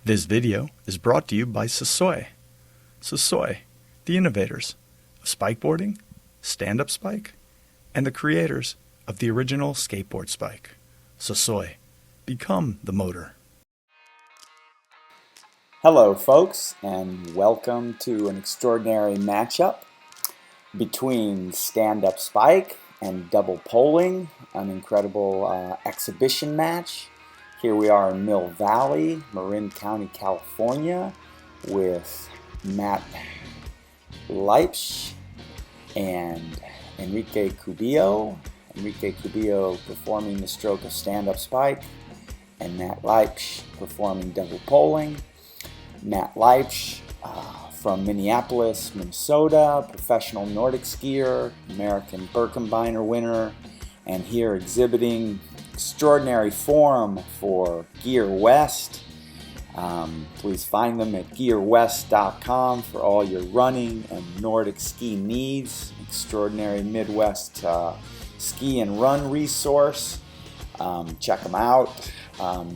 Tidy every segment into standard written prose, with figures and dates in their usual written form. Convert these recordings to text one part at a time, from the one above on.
This video is brought to you by suh-soy. suh-soy, the innovators of spikeboarding, stand-up spike, and the creators of the original skateboard spike. suh-soy, become the motor. Hello folks, and welcome to an extraordinary matchup between stand-up spike and double poling, an incredible exhibition match. Here we are in Mill Valley, Marin County, California, with Matt Liebsch and Enrique Cubillo. Enrique Cubillo performing the stroke of stand-up spike, and Matt Liebsch performing double poling. Matt Liebsch from Minneapolis, Minnesota, professional Nordic skier, American Birkebeiner winner, and here exhibiting extraordinary form for Gear West. Please find them at gearwest.com for all your running and Nordic ski needs. Extraordinary Midwest ski and run resource. Check them out.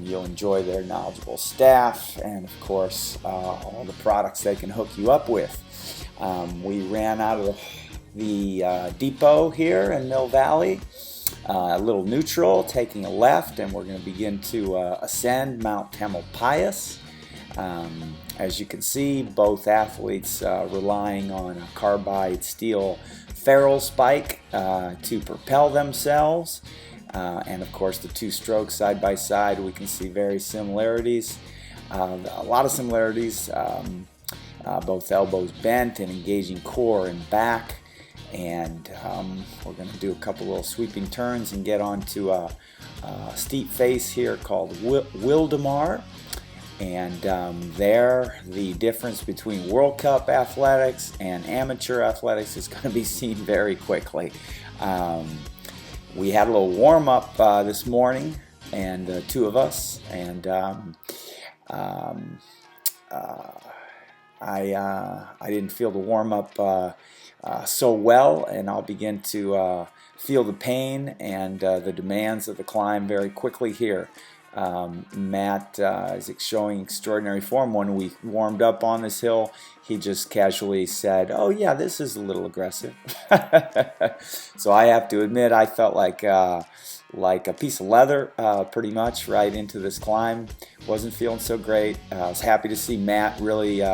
You'll enjoy their knowledgeable staff and, of course, all the products they can hook you up with. We ran out of the depot here in Mill Valley, a little neutral, taking a left, and we're going to begin to ascend Mount Tamalpais. As you can see, both athletes relying on a carbide steel ferrule spike to propel themselves. And of course the two strokes side by side, we can see very similarities, a lot of similarities, both elbows bent and engaging core and back. And we're going to do a couple little sweeping turns and get onto a steep face here called Wildemar. And there, the difference between World Cup athletics and amateur athletics is going to be seen very quickly. We had a little warm-up this morning, and two of us, and I didn't feel the warm-up so well, and I'll begin to feel the pain and the demands of the climb very quickly here. Matt is showing extraordinary form. When we warmed up on this hill, he just casually said, "Oh yeah, this is a little aggressive." So I have to admit, I felt like a piece of leather pretty much right into this climb. Wasn't feeling so great. I was happy to see Matt really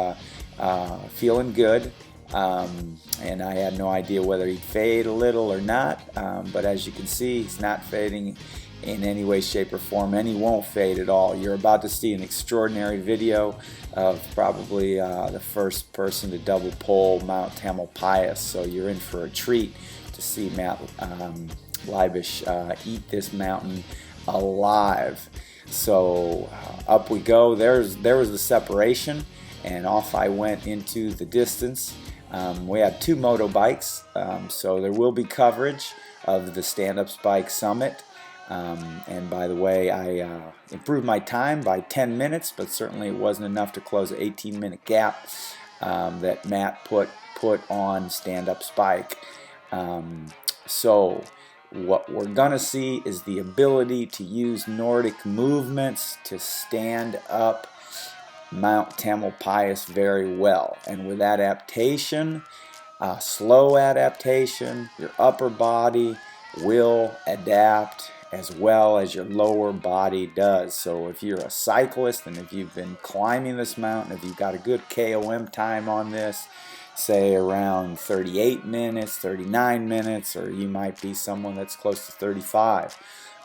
feeling good. And I had no idea whether he'd fade a little or not, but as you can see, he's not fading in any way, shape, or form, and he won't fade at all. You're about to see an extraordinary video of probably the first person to double pole Mount Tamalpais, so you're in for a treat to see Matt Liebsch eat this mountain alive. So up we go. There was the separation, and off I went into the distance. We had two motorbikes, so there will be coverage of the stand-up spike summit. And by the way, I improved my time by 10 minutes, but certainly it wasn't enough to close an 18-minute gap that Matt put on stand-up spike. So what we're gonna see is the ability to use Nordic movements to stand up Mount Tamalpais very well, and with adaptation, slow adaptation, your upper body will adapt as well as your lower body does. So if you're a cyclist and if you've been climbing this mountain, if you've got a good KOM time on this, say around 38 minutes, 39 minutes, or you might be someone that's close to 35.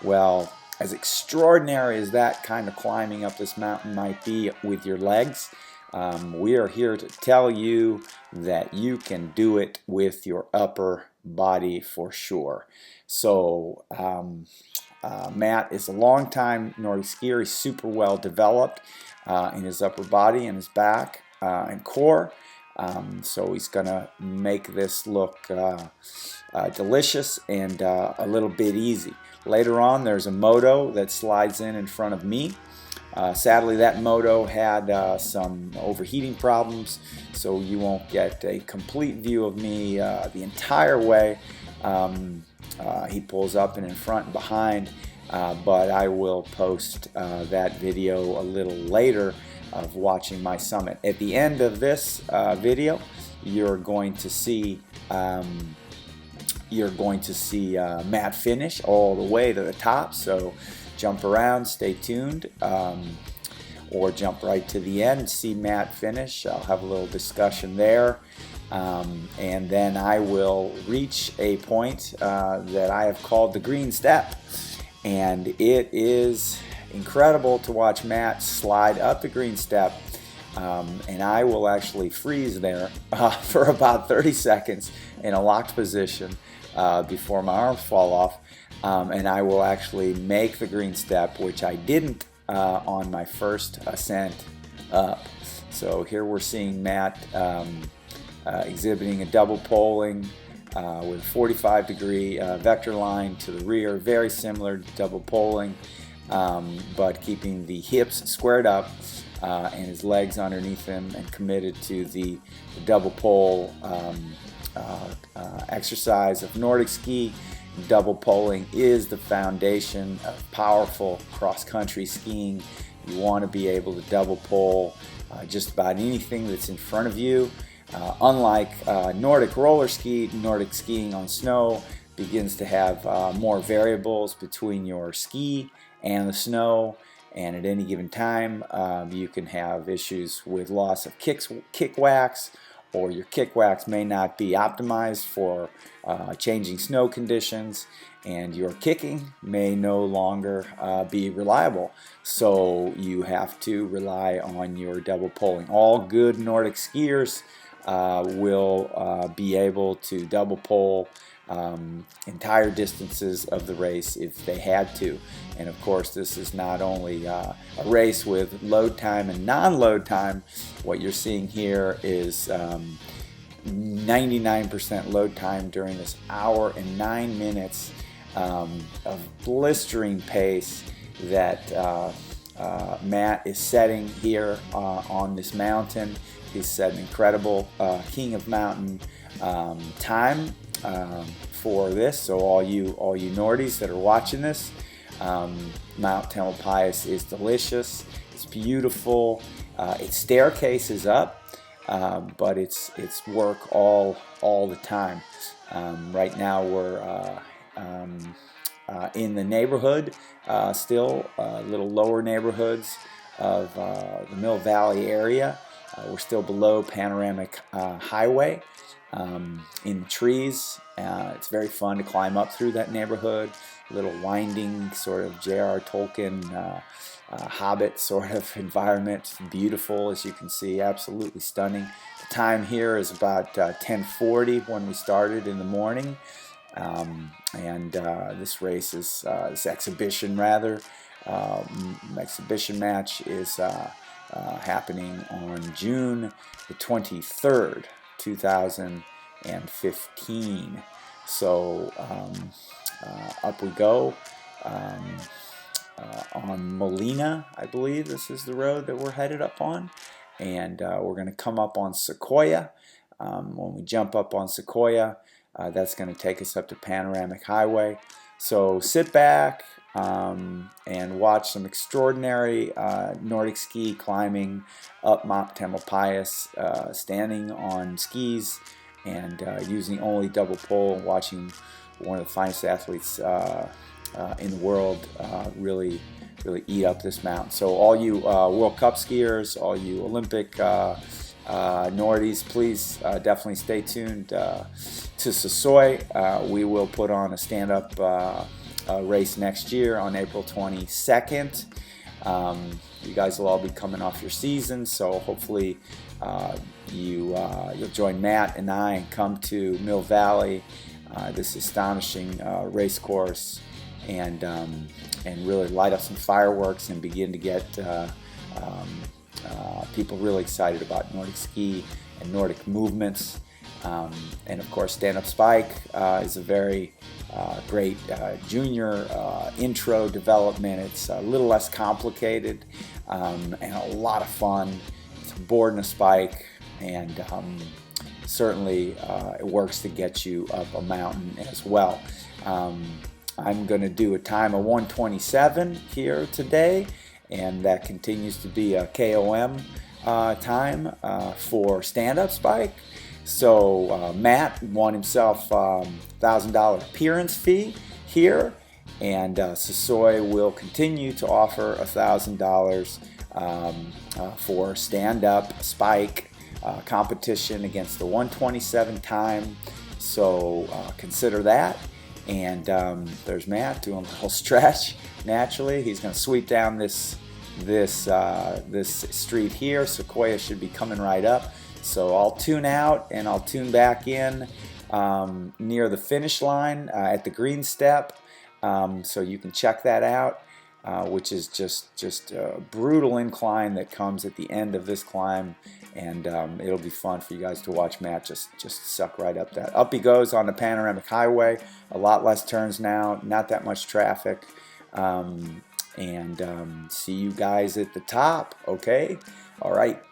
Well, as extraordinary as that kind of climbing up this mountain might be with your legs, we are here to tell you that you can do it with your upper body for sure. So Matt is a long-time Nordic skier. He's super well developed in his upper body and his back and core. So he's gonna make this look delicious and a little bit easy. Later on, there's a moto that slides in front of me. Sadly, that moto had some overheating problems, so you won't get a complete view of me the entire way. He pulls up and in front and behind, but I will post that video a little later of watching my summit. At the end of this video, you're going to see Matt finish all the way to the top. So jump around, stay tuned, or jump right to the end, see Matt finish. I'll have a little discussion there, and then I will reach a point that I have called the green step, and it is incredible to watch Matt slide up the green step. And I will actually freeze there for about 30 seconds in a locked position before my arms fall off, and I will actually make the green step, which I didn't on my first ascent up. So here we're seeing Matt exhibiting a double poling with a 45-degree vector line to the rear, very similar to double poling, but keeping the hips squared up and his legs underneath him, and committed to the double pole exercise of Nordic ski. Double poling is the foundation of powerful cross-country skiing. You want to be able to double pole just about anything that's in front of you. Unlike Nordic roller ski, Nordic skiing on snow begins to have more variables between your ski and the snow. And at any given time, you can have issues with loss of kick wax, or your kick wax may not be optimized for changing snow conditions, and your kicking may no longer be reliable. So you have to rely on your double poling. All good Nordic skiers will be able to double pole entire distances of the race if they had to. And of course, this is not only a race with load time and non-load time. What you're seeing here is 99% load time during this hour and 9 minutes of blistering pace that Matt is setting here on this mountain. He's set an incredible King of Mountain time for this. So all you Nordies that are watching this, Mount Tamalpais is delicious. It's beautiful. Its staircase is up, but it's work all the time. Right now we're in the neighborhood, still little lower neighborhoods of the Mill Valley area. We're still below Panoramic Highway. In the trees. It's very fun to climb up through that neighborhood. A little winding sort of J.R. Tolkien Hobbit sort of environment. Beautiful, as you can see, absolutely stunning. The time here is about 10:40 when we started in the morning, and this race is this exhibition exhibition match is happening on June the 23rd. 2015. So up we go on Molina, I believe this is the road that we're headed up on, and we're going to come up on Sequoia. When we jump up on Sequoia, that's going to take us up to Panoramic Highway. So sit back and watch some extraordinary Nordic ski climbing up Mount Tamalpais, standing on skis and using only double pole, watching one of the finest athletes in the world really eat up this mountain. So all you World Cup skiers, all you Olympic Nordies, please definitely stay tuned to SUSOIX. We will put on a stand-up race next year on April 22nd. You guys will all be coming off your season, so hopefully you'll join Matt and I and come to Mill Valley, this astonishing race course, and really light up some fireworks and begin to get people really excited about Nordic ski and Nordic movements. And of course, Stand Up Spike is a very great junior intro development. It's a little less complicated and a lot of fun. It's a board and a spike, and certainly it works to get you up a mountain as well. I'm going to do a time of 1:27 here today, and that continues to be a KOM time for stand-up spike. So Matt won himself $1,000 appearance fee here, and suh-soy will continue to offer $1,000 for stand-up spike competition against the 127 time. So consider that. And there's Matt doing a little stretch. Naturally, he's going to sweep down this street here. Sequoia should be coming right up. So I'll tune out and I'll tune back in near the finish line at the green step. So you can check that out, which is just a brutal incline that comes at the end of this climb, and it'll be fun for you guys to watch Matt just suck right up that. Up he goes on the panoramic highway, a lot less turns now, not that much traffic, and see you guys at the top, okay? All right.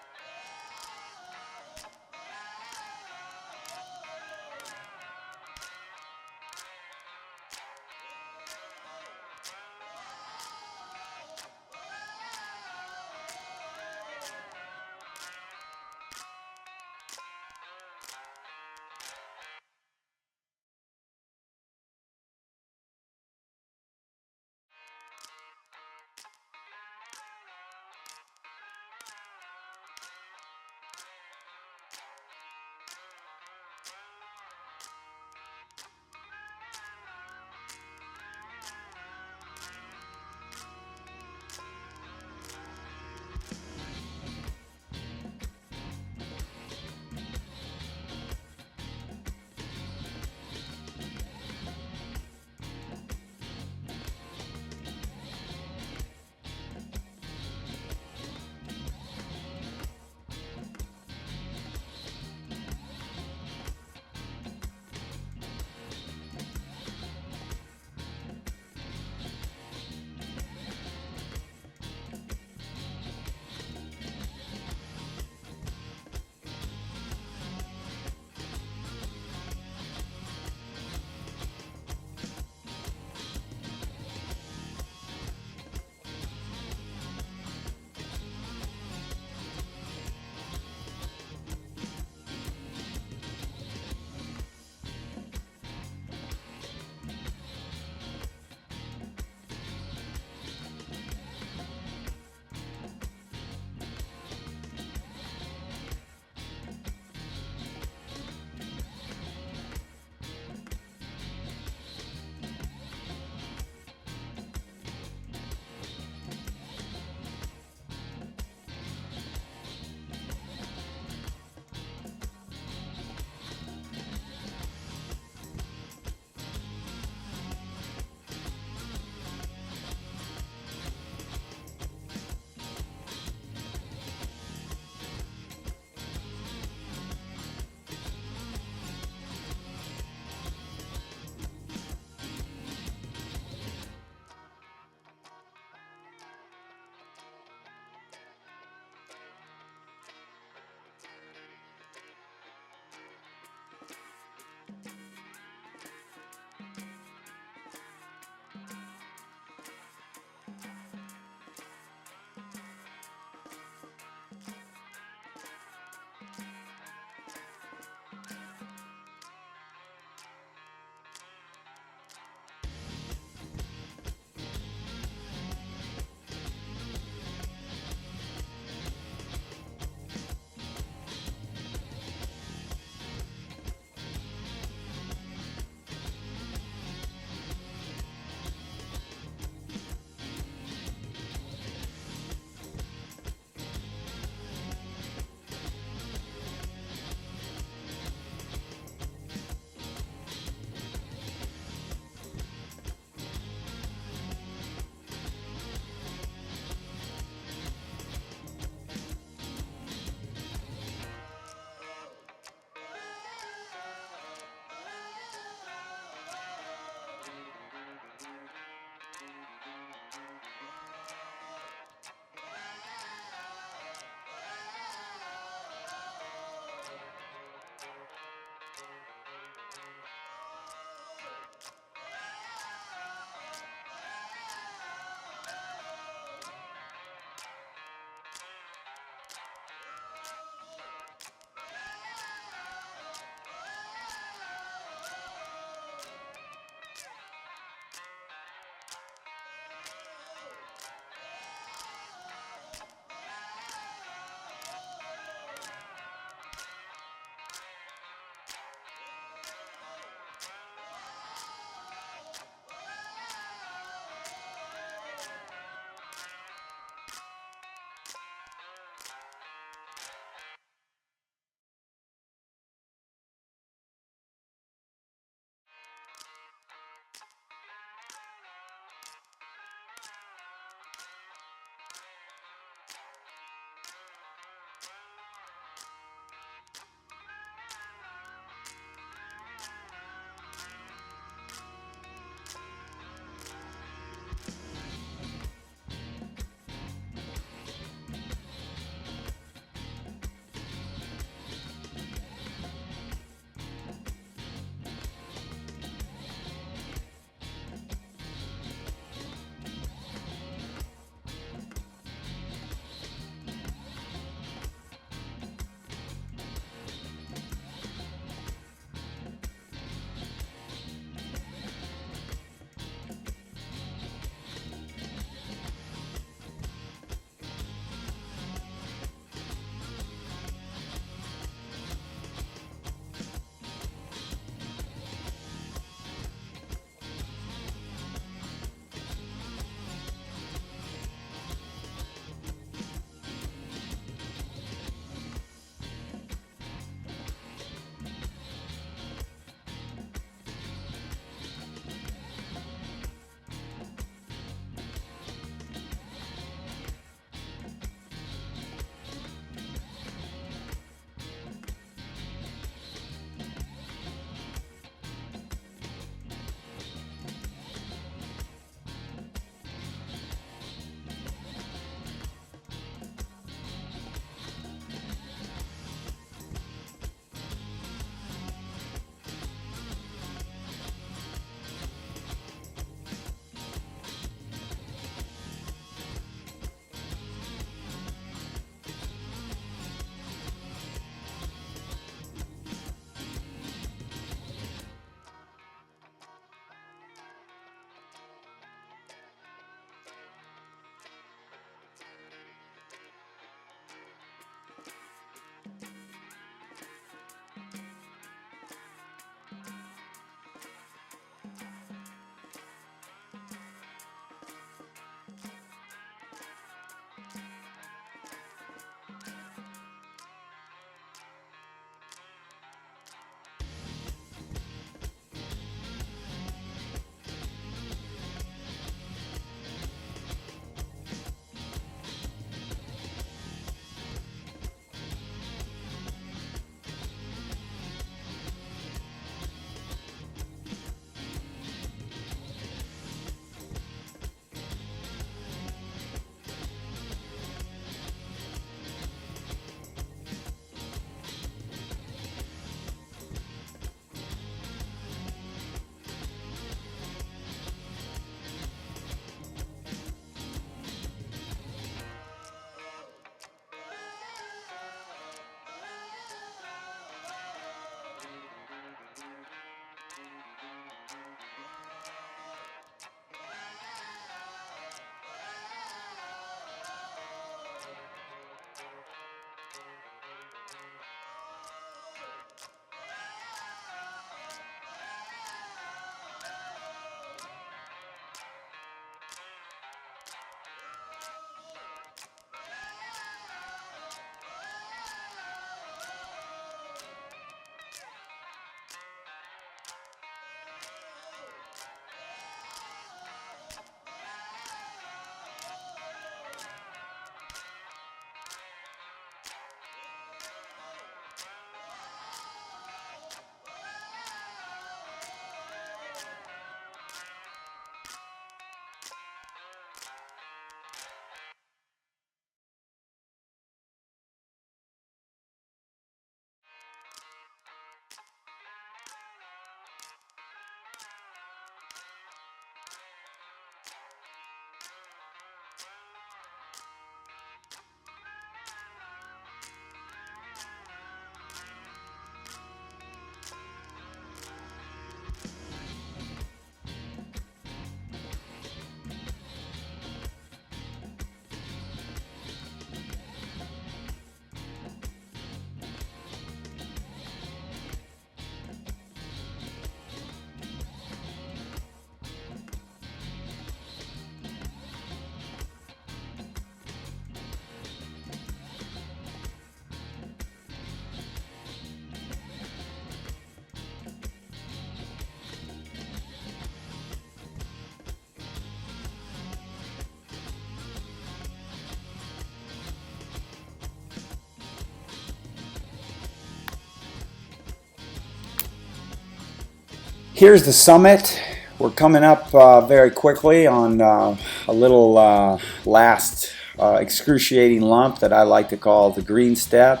Here's the summit. We're coming up very quickly on a little last excruciating lump that I like to call the green step.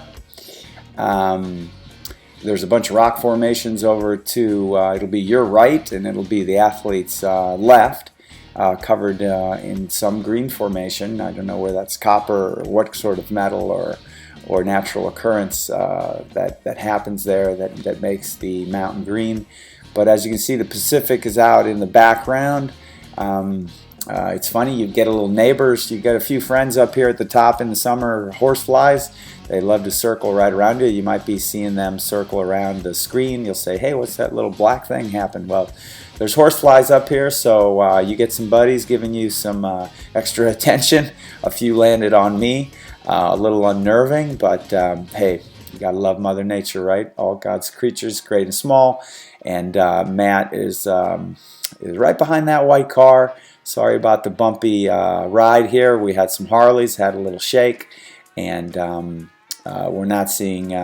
There's a bunch of rock formations over to, it'll be your right and it'll be the athlete's left, covered in some green formation. I don't know whether that's copper or what sort of metal or natural occurrence that happens there that makes the mountain green. But as you can see, the Pacific is out in the background. It's funny, you get a little neighbors, you get a few friends up here at the top in the summer, horseflies. They love to circle right around you. You might be seeing them circle around the screen. You'll say, hey, what's that little black thing happen? Well, there's horseflies up here, so you get some buddies giving you some extra attention. A few landed on me, a little unnerving, but hey, you gotta love Mother Nature, right? All God's creatures, great and small. And Matt is right behind that white car. Sorry about the bumpy ride here. We had some Harleys, had a little shake, and we're not seeing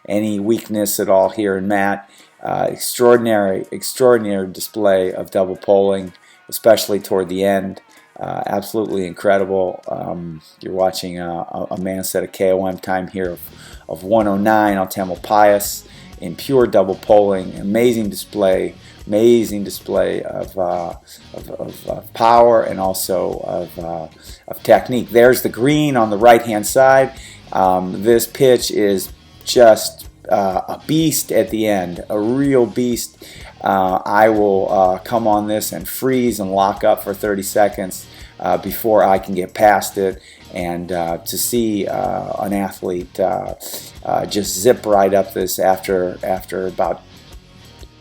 any weakness at all here in Matt. Extraordinary display of double poling, especially toward the end. Absolutely incredible. You're watching a man set a KOM time here of 109 on Tamalpais in pure double poling. Amazing display of power and also of technique. There's the green on the right hand side. This pitch is just a beast at the end, a real beast. I will come on this and freeze and lock up for 30 seconds before I can get past it. And to see an athlete just zip right up this after about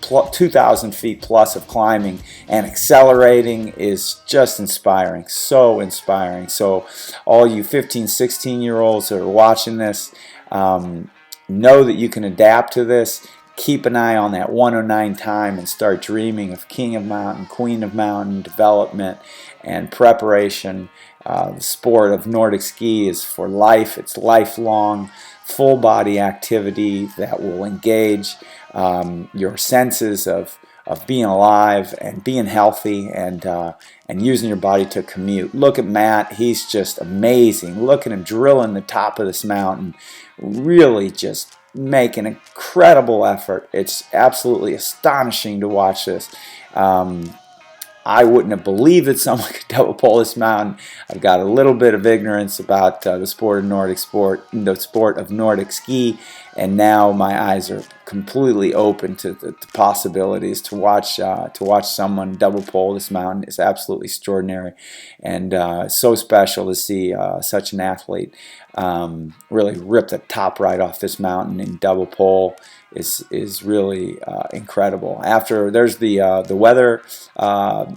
2,000 feet plus of climbing and accelerating is just inspiring, so inspiring. So all you 15, 16-year-olds that are watching this, know that you can adapt to this. Keep an eye on that 109 time and start dreaming of King of Mountain, Queen of Mountain development and preparation. The sport of Nordic ski is for life. It's lifelong, full body activity that will engage your senses of being alive and being healthy and using your body to commute. Look at Matt. He's just amazing. Look at him drilling the top of this mountain. Really just make an incredible effort. It's absolutely astonishing to watch this. I wouldn't have believed that someone could double pole this mountain. I've got a little bit of ignorance about the sport of Nordic ski, and now my eyes are completely open to the possibilities. To watch someone double pole this mountain is absolutely extraordinary, and so special to see such an athlete really rip the top right off this mountain in double pole. Is really incredible. After there's the weather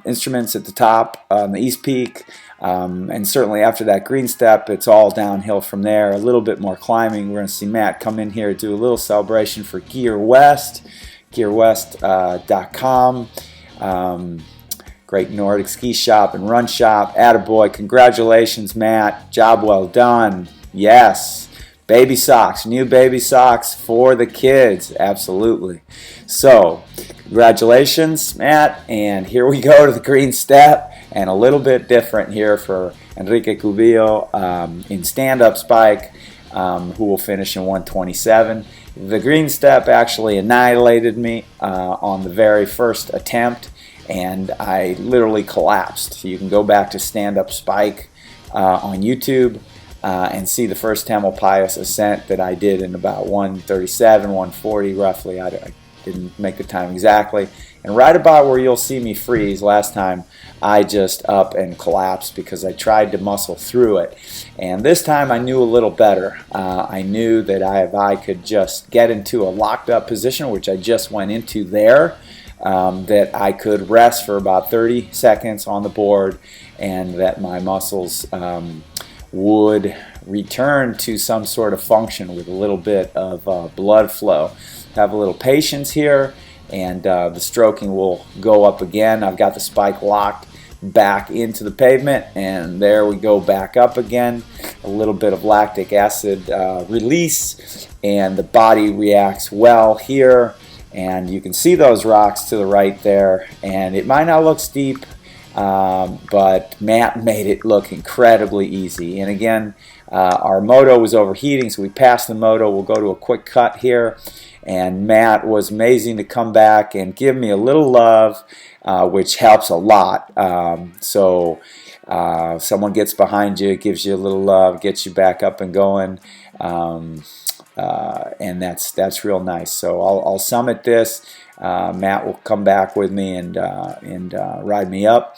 instruments at the top on the East Peak, and certainly after that green step, it's all downhill from there. A little bit more climbing. We're going to see Matt come in here, do a little celebration for Gear West, gearwest.com. Great Nordic ski shop and run shop. Attaboy, congratulations, Matt. Job well done. Yes. Baby socks, new baby socks for the kids, absolutely. So, congratulations, Matt, and here we go to the green step, and a little bit different here for Enrique Cubillo in stand-up spike, who will finish in 127. The green step actually annihilated me on the very first attempt, and I literally collapsed. You can go back to stand-up spike on YouTube. And see the first Tamalpais ascent that I did in about 137, 140 roughly. I didn't make the time exactly. And right about where you'll see me freeze last time, I just up and collapsed because I tried to muscle through it. And this time I knew a little better. I knew that if I could just get into a locked up position, which I just went into there, that I could rest for about 30 seconds on the board and that my muscles would return to some sort of function with a little bit of blood flow. Have a little patience here, and the stroking will go up again. I've got the spike locked back into the pavement, and there we go back up again. A little bit of lactic acid release, and the body reacts well here. And you can see those rocks to the right there, and it might not look steep, but Matt made it look incredibly easy. And again, our moto was overheating, so we passed the moto. We'll go to a quick cut here, and Matt was amazing to come back and give me a little love, which helps a lot. Someone gets behind you, gives you a little love, gets you back up and going. And that's real nice. So I'll summit this. Matt will come back with me and ride me up,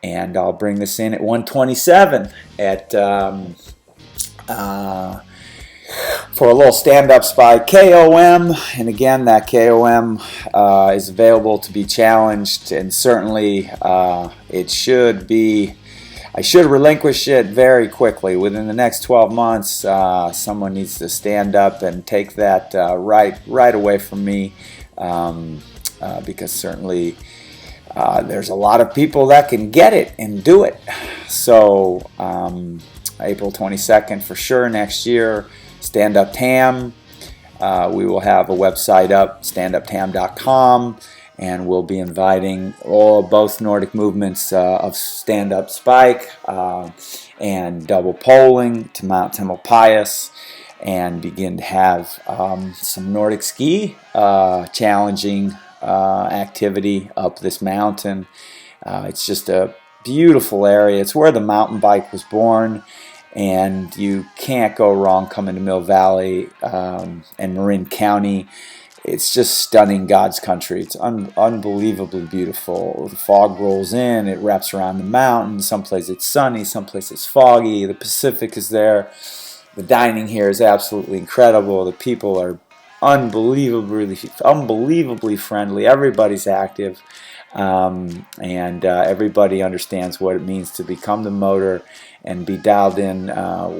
and I'll bring this in at 127 at for a little stand-up spike KOM. And again, that KOM is available to be challenged, and certainly it should be. I should relinquish it very quickly. Within the next 12 months, someone needs to stand up and take that right away from me, because certainly there's a lot of people that can get it and do it. So April 22nd for sure next year, Stand Up Tam. We will have a website up, standuptam.com. And we'll be inviting both Nordic movements of stand-up spike and double poling to Mount Tamalpais, and begin to have some Nordic ski challenging activity up this mountain. It's just a beautiful area. It's where the mountain bike was born, and you can't go wrong coming to Mill Valley and Marin County. It's just stunning God's country. It's unbelievably beautiful. The fog rolls in, it wraps around the mountain. Someplace it's sunny, someplace it's foggy. The Pacific is there. The dining here is absolutely incredible. The people are unbelievably friendly. Everybody's active, and everybody understands what it means to become the motor and be dialed in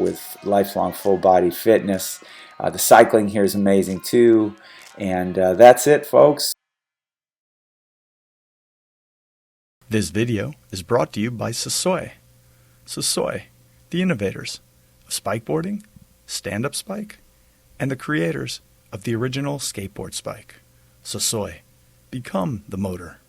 with lifelong full body fitness. The cycling here is amazing too. And that's it, folks. This video is brought to you by SUSOIX. SUSOIX, the innovators of spikeboarding, stand-up spike, and the creators of the original skateboard spike. SUSOIX, become the motor.